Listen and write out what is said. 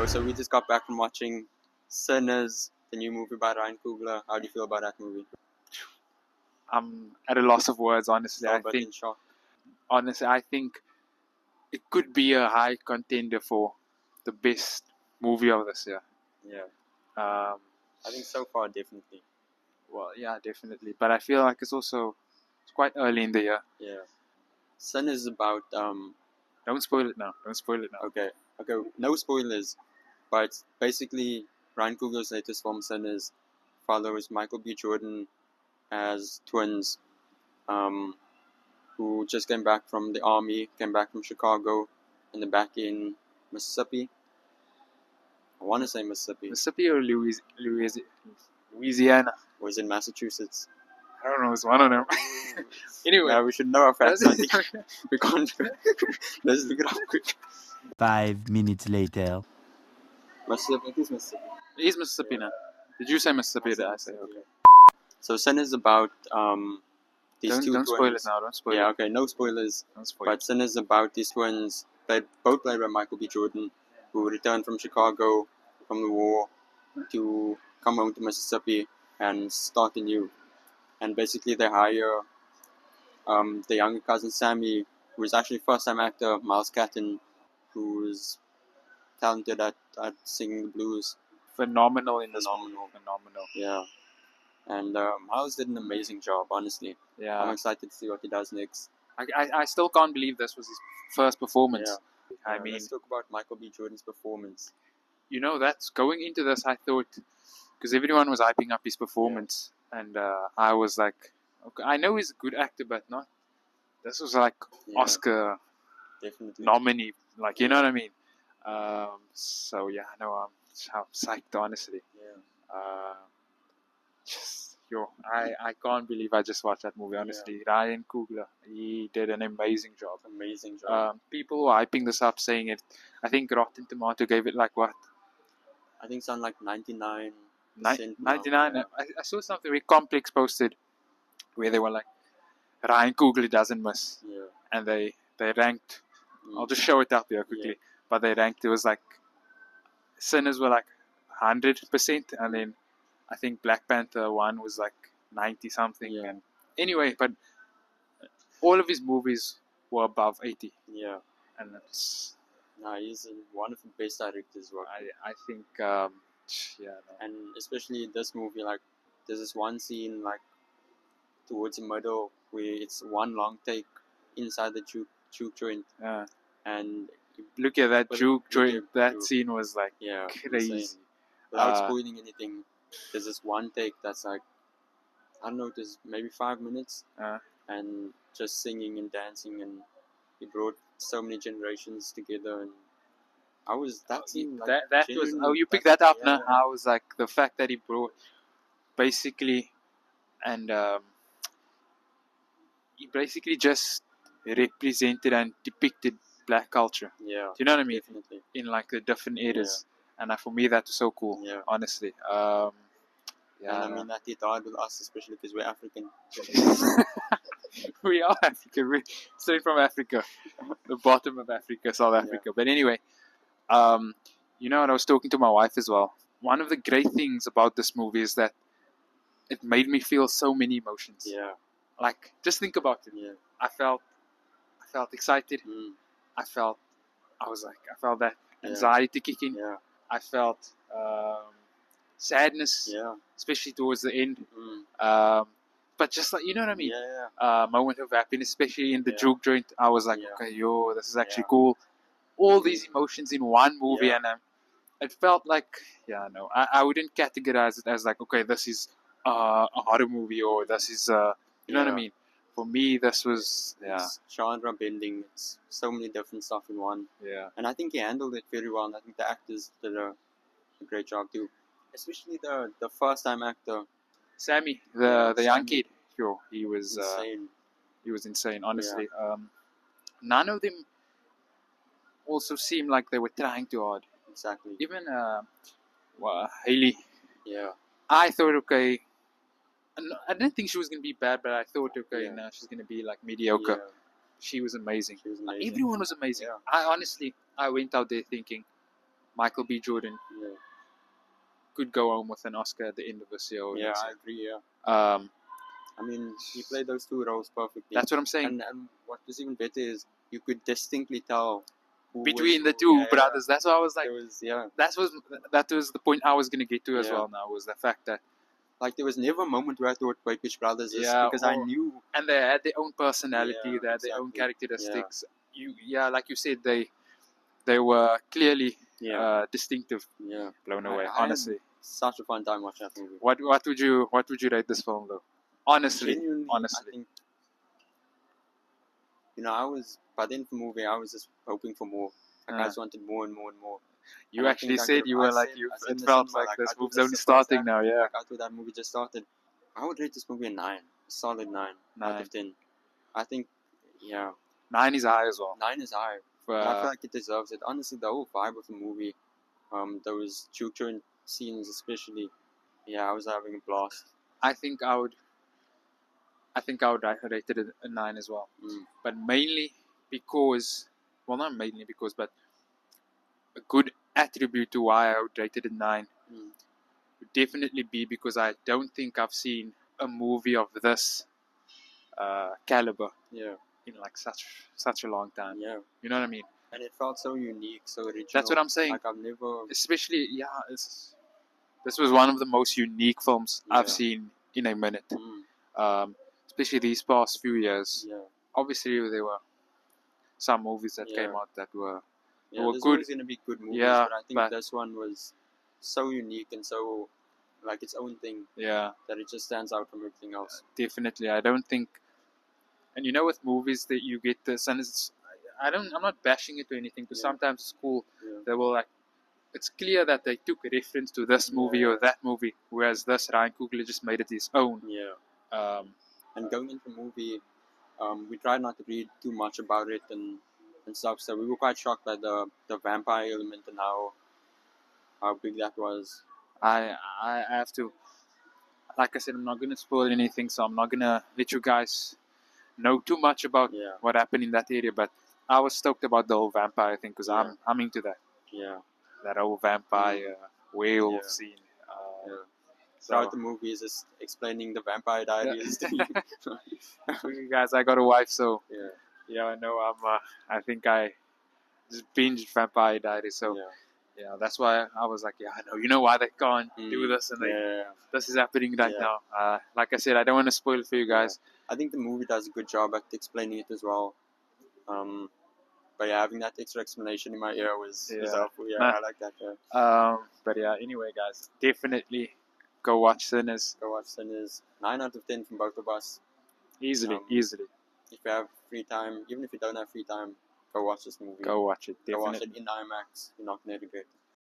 So we just got back from watching Sinners, the new movie by Ryan Coogler. How do you feel about that movie? I'm at a loss of words, honestly. I think it could be a high contender for the best movie of this year. Yeah, I think so far definitely. Well, yeah, definitely. But I feel like it's quite early in the year. Yeah, Sinners is about Don't spoil it now. Okay, no spoilers. But basically, Ryan Coogler's latest film, Sinners, follows Michael B. Jordan as twins, who just came back from the army, came back from Chicago, and they're back in Mississippi. I want to say Mississippi. Mississippi or Louisiana? Or is it Massachusetts? I don't know. It's one of them. Anyway. Yeah, we should know our facts. I think we can't. Let's look it up quick. 5 minutes later. Mississippi. It is Mississippi. It is Mississippi now. Did you say Mississippi? Did I say? Okay. So Sin is about these don't twins. Don't spoil it now. Don't spoil it. Yeah, okay, no spoilers. Don't spoil But Sin is about these twins. They both played by Michael B. Jordan, who returned from Chicago from the war to come home to Mississippi and start anew. And basically they hire the younger cousin Sammy, who is actually first-time actor Miles Catton, who's talented at singing the blues. Phenomenal in this movie. Phenomenal. Yeah. And Miles did an amazing job, honestly. Yeah. I'm excited to see what he does next. I still can't believe this was his first performance. Yeah. I mean, let's talk about Michael B. Jordan's performance. You know, that's going into this, I thought, because everyone was hyping up his performance, and I was like, okay, I know he's a good actor, but not. This was like Oscar definitely nominee, like, you know what I mean? So yeah, no, I'm psyched, honestly. Yeah. I can't believe I just watched that movie, honestly. Yeah. Ryan Coogler, he did an amazing job. People were hyping this up, saying it. I think Rotten Tomato gave it like what? I think it's on like 99. 99. Yeah. I saw something very complex posted where they were like, Ryan Coogler doesn't miss. Yeah. And they ranked. I'll just show it up here quickly. Yeah. But they ranked. It was like Sinners were like 100%, and then I think Black Panther 1 was like 90 something. Yeah. And anyway, but all of his movies were above 80. Yeah. And that's. He's one of the best directors. I think. Yeah. No. And especially this movie, like, there's this one scene like towards the middle where it's one long take inside the juke joint. Yeah. And look at that juke joint. That scene was like crazy. Insane. Without spoiling anything, there's this one take that's like, I don't know, there's maybe 5 minutes, and just singing and dancing, and he brought so many generations together. And I was scene. Like, that was you picked that up now. I was like, the fact that he brought basically, and he basically just represented and depicted black culture. Yeah. Do you know what I mean? Definitely. In like the different eras. Yeah. And for me, that was so cool. Yeah. Honestly. And I mean, that he died with us, especially because we're African. We are African. We're straight from Africa. The bottom of Africa, South Africa. Yeah. But anyway, you know what? I was talking to my wife as well. One of the great things about this movie is that it made me feel so many emotions. Yeah. Like, just think about it. Yeah. I felt excited. I felt that anxiety kicking. Yeah. I felt sadness, especially towards the end. But just like, you know what I mean? Moment of happiness, especially in the juke joint. I was like, okay, this is actually cool. All these emotions in one movie, and it felt like, I wouldn't categorize it as like, okay, this is a horror movie, or this is, you know what I mean? For me, this was, It's genre bending. It's so many different stuff in one. Yeah. And I think he handled it very well. And I think the actors did a great job too. Especially the first time actor. Sammy, the young kid. He was insane. He was insane, honestly. None of them also seemed like they were trying too hard. Exactly. Even Hailey. Yeah. I thought, okay, I didn't think she was going to be bad, but I thought, okay, now she's going to be like mediocre. Yeah. She was amazing. She was amazing. Everyone was amazing. Yeah. I went out there thinking Michael B. Jordan Yeah. could go home with an Oscar at the end of this year. Yeah, I agree. Yeah. I mean, he played those two roles perfectly. That's what I'm saying. And what was even better is you could distinctly tell between the two brothers. That's what I was like. That was the point I was gonna get to as well. Now was the fact that like there was never a moment where I thought, wait, which brothers is because I knew, and they had their own personality. They had their own characteristics. Like you said, they were clearly distinctive. Yeah, blown away. Honestly, such a fun time watching that movie. What would you rate this film though? Honestly, I think, I was by the end of the movie, I was just hoping for more. Like I just wanted more and more and more. You actually said you were like you. It felt like this movie's only starting now. Yeah, like I thought that movie just started. I would rate this movie a 9, a solid 9 out of 10. I think, 9 is high as well. 9 is high. I feel like it deserves it. Honestly, the whole vibe of the movie, those children scenes especially, I was having a blast. I think I would rate it a 9 as well. But mainly because, well, not mainly because, but a good attribute to why I would rate it a 9 would definitely be because I don't think I've seen a movie of this caliber in like such a long time. Yeah. You know what I mean? And it felt so unique, so original. That's what I'm saying. Like I've never... Especially, this was one of the most unique films I've seen in a minute. Especially these past few years. Yeah. Obviously, there were some movies that came out that were there's good. Always going to be good movies, but I think this one was so unique and so like its own thing. Yeah. That it just stands out from everything else. Definitely, I don't think. And with movies that you get this, and I'm not bashing it or anything, because sometimes it's cool. They will it's clear that they took reference to this movie or that movie, whereas this Ryan Coogler just made it his own. Yeah. And going into the movie, we tried not to read too much about it and stuff, so we were quite shocked by the vampire element and how big that was. I have to, like I said, I'm not going to spoil anything, so I'm not going to let you guys know too much about what happened in that area, but I was stoked about the whole vampire thing, because I'm into that. Yeah. That whole vampire werewolf scene. Throughout the movie is just explaining the Vampire Diaries to me. For you guys, I got a wife, so I know I think I just binged Vampire Diaries, so that's why I was like, I know. You know why they can't do this, and this is happening right now. Like I said, I don't want to spoil it for you guys. I think the movie does a good job at explaining it as well. But having that extra explanation in my ear was helpful. I like that. But anyway, guys, definitely go watch Sinners. 9 out of 10 from both of us. Easily. If you have free time, even if you don't have free time, go watch this movie. Go watch it. Definitely. Go watch it in IMAX. You're not going to regret it.